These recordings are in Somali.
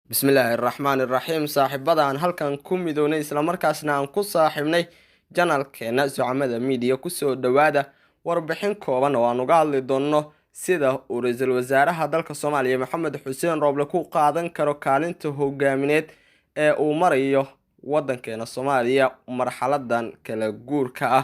Bismillahirrahmanirrahiim. Saaxiibadaan halkan ku midownay isla markaasna aan ku saaxiibnay janalkeena Sucamada Media ku soo dhawaada warbixin kooban oo aan uga hadli doono sida uu ra'iisul wasaaraha dalka Soomaaliya Maxamed Xuseen Roble ku qaadan karo kaalinta hogaamineed ee uu marayo wadankeena Soomaaliya marxaladan kala guurka ah.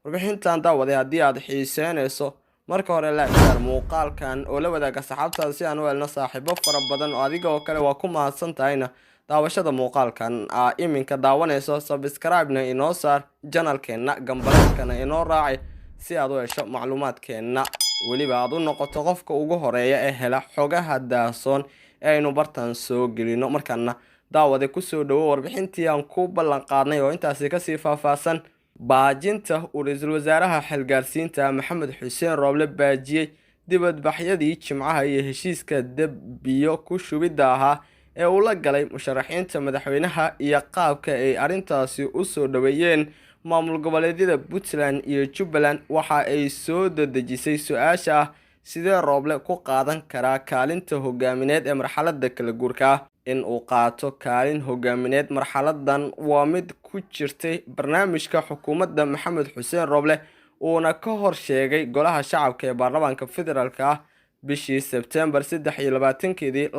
Warbixintan daawaday haddii aad xiiseynayso marka hore la ciyaar muuqaalkan oo la wadaaga saxaabtaada si aan u helno saaxiibo fara badan oo adiga oo kale waa ku mahadsan tahayna daawashada muuqaalkan iminka daawanayso subscribe-na inoo saar janalkeena gambaleedkana inoo raaci si aad u hesho macluumaadkeena weliba aad u noqoto qofka ugu horeeya ee hela xogaha daahsoon ee aynu bartan soo gelino. Markaana daawade ku soo dhawo warbixintii aan ku ballan qaadnay oo intaasi kasii faahfaahsan. baajinta uu ra'iisul wasaaraha xilgaarsiinta Maxamed Xuseen Roble baajiyay dibadbaxyadii Jimcaha iyo heshiiska biyo ku shubidda ahaa ee uu la galay musharaxiinta madaxweynaha iyo qaabka ay arrintaasi u soo dhaweeyeen maamul goboleedyada Puntland iyo Jubbaland waxa ay soo dedejisay su'aasha ah sidee Roble ku qaadan karaa kaalinta hogaamineed ee marxaladda kala guurka ah. In uu qaato kaalin hogaamineed marxaladan waa mid ku jirtay barnaamijka xukuumadda Maxamed Xuseen Roble uuna ka hor sheegay golaha shacabka ee baarlamaanka federaalka ah bishii Sebtembar 23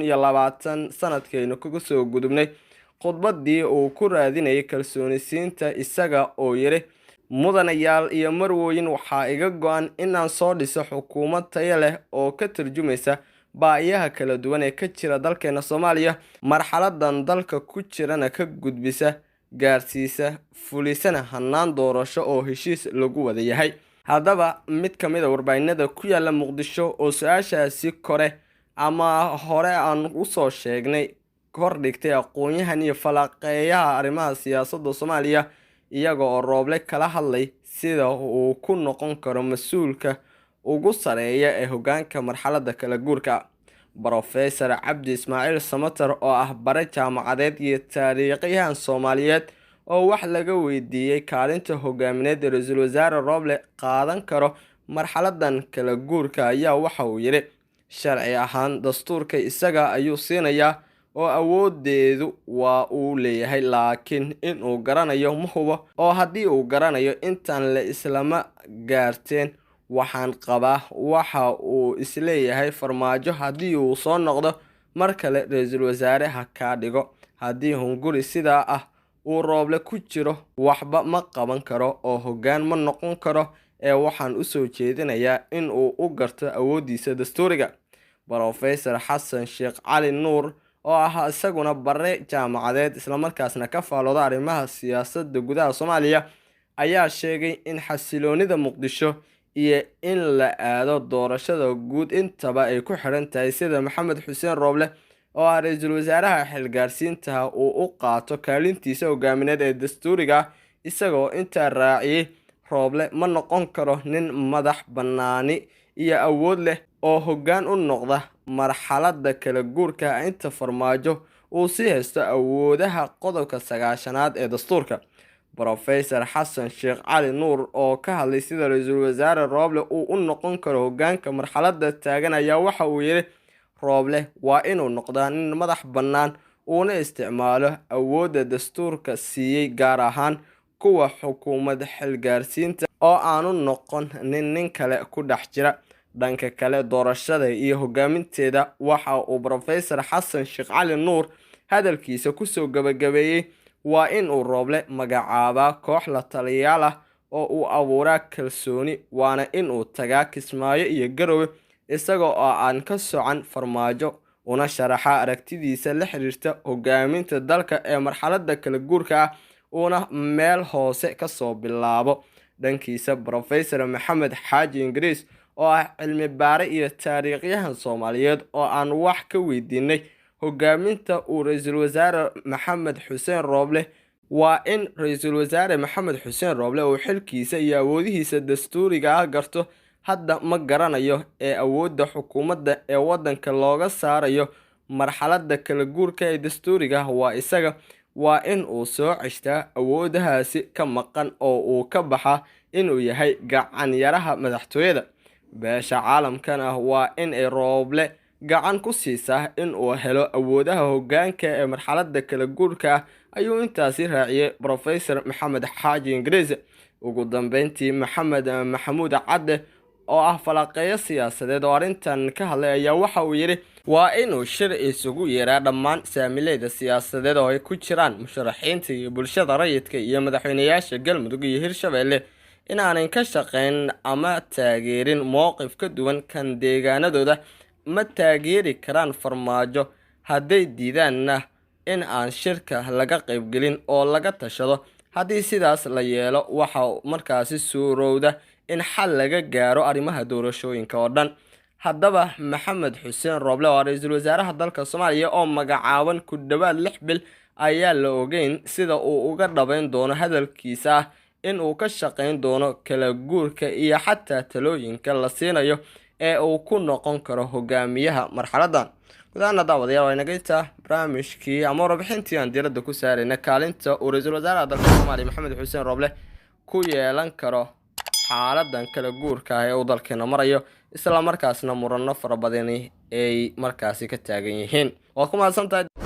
2020 sanadkeenu kaga soo gudubnay khudbadii uu ku raadinayay kalsoonisiinta isaga oo yiri mudanayaal iyo marwooyin waxaa iga go'an inaan soo dhiso xukuumad tayo leh oo ka tarjumaysa baahiyaha kala duwan ee ka jira dalkeena Soomaaliya marxaladan dalka ku jirana ka gudbisa gaarsiisa fulisana hanaan doorasho oo heshiis lagu wada yahay. Haddaba mid ka mid ah warbaahinada ku yaala Muqdisho oo su'aashaasi kore ama hore aan u soo sheegnay kor dhigtay aqoonyahan iyo falaqeeyaha arrimaha siyaasadda Soomaaliya iyaga oo Roble kala hadlay sida uu ku noqon karo mas'uulka ugu sareeya ee hoggaanka marxaladda kala guurka. Professor Cabdi Ismaaciil Samatar oo ah bare jaamacadeed iyo taariikhyahan Soomaaliyeed oo wax laga weydiiyay kaalinta hogaamineed ee ra'iisul wasaare Roble qaadan karo marxaladan kala guurka ayaa waxa uu yiri sharci ahaan dastuurka isaga ayuu siinayaa oo awoodeedu waa uu leeyahay laakiin in uu garanayo ma hubo oo haddii uu garanayo intaan la islama gaarteen waxaan qabaa waxa uu isleeyahay farmaajo haddii uu soo noqdo mar kale ra'iisul wasaare ha ka dhigo haddii hunguri sidaa ah uu Roble ku jiro waxba ma qaban karo oo hoggaan ma noqon karo ee waxaan u soo jeedinayaa in uu u garto awoodiisa dastuuriga. Professor Xasan Sheekh Cali Nuur oo ah isaguna bare jaamacadeed isla markaasna ka faalooda arrimaha siyaasadda gudaha Soomaaliya ayaa sheegay in xasiloonida Muqdisho iyo in la aado doorashada guud intaba ay ku xiran tahay sida Maxamed Xuseen Roble oo ah ra'iisul wasaaraha xilgaarsiinta uu u qaato kaalintiisa hogaamineed ee dastuuriga isagoo inta raaciyay Roble ma noqon karo nin madax bannaani iyo awood leh oo hoggaan u noqda marxaladda kala guurka inta farmaajo uu sii haysto awoodaha qodobka 9aad ee dastuurka. Professor Xasan Sheekh Cali Nuur oo ka hadlay sida ra'iisul wasaare Roble uu u noqon karo hoggaanka marxaladda taagan ayaa waxa uu yiri Roble waa inuu noqdaa nin madax bannaan uuna isticmaalo awoodda dastuurka siiyay gaar ahaan kuwa xukuumad xilgaarsiinta oo aanu noqon nin kale ku dhex jira. Dhanka kale doorashada iyo hogaaminteeda waxa uu Professor Xasan Sheekh Cali Nuur hadalkiisa ku soo gabagabeeyay waa in uu Roble magacaabaa koox la taliyaal ah oo uu abuuraa kalsooni waana in uu tagaa Kismaayo iyo Garowe isagoo aan ka socan farmaajo una sharaxa aragtidiisa la xiriirta hogaaminta dalka ee marxaladda kala guurka ah una meel hoose ka soo bilaabo. Dhankiisa Professor Maxamed Xaaji Ingiriis oo ah cilmi baare iyo taariikhyahan Soomaaliyeed oo aan wax ka weydiinay hogaaminta uu ra'iisul wasaare Maxamed Xuseen Roble waa in ra'iisul wasaare Maxamed Xuseen Roble uu xilkiisa iyo awoodihiisa dastuuriga ah garto hadda ma garanayo ee awoodda xukuumadda ee wadanka looga saarayo marxaladda kala guurka ee dastuuriga waa isaga waa in uu soo ceshtaa awoodahaasi ka maqan oo uu ka baxa inuu yahay gacan yaraha madaxtooyada beesha caalamkan ah waa in ay Roble gacan ku siisa in uu helo awoodaha hoggaanka ee marxaladda kala guurka ah, ayuu intaasi raaciyay Professor Maxamed Xaaji Ingiriis. Ugu dambeyntii, Maxamed Maxamuud Cadde oo ah falanqeeyo siyaasadeed oo arrintan ka hadlay ayaa waxa uu yidhi waa inuu shir isugu yeeraa dhammaan saamileyda siyaasadeed oo ay ku jiraan musharaxiinta iyo bulshada rayidka iyo madaxweynayaasha Galmudug iyo Hirshabelle in aanay ka shaqayn ama taageerin mowqif ka duwan kan deegaanadooda. Ma taageeri karaan farmaajo, hadday diidaanna in aan shirka laga qaybgelin oo laga tashado. Haddii sidaas la yeelo, waxa markaasi suurowda in xal laga gaaro arrimaha doorashooyinka oo dhan. Haddaba Maxamed Xuseen Rooble oo ra'iisul wasaaraha dalka Soomaaliya oo magacaaban ku dhawaad 6 bil ayaa la ogeyn sida uu uga dhabayn doono hadalkiisa ah in uu ka shaqayn doono kala guurka iyo xataa talooyinka la siinayo ee uu ku noqon karo hogaamiyaha marxaladan. gudaana daawadayaal waa inagayta barnaamijkii ama warbixintii aan diiradda ku saarayna kaalinta uu ra'iisul wasaaraha dalka Soomaaliya Maxamed Xuseen Rooble ku yeelan karo xaaladan kala guurka ah ee uu dalkeena marayo, isla markaasna muranno fara badan ay markaasi ka taagan yihiin. Waa ku mahadsantahay.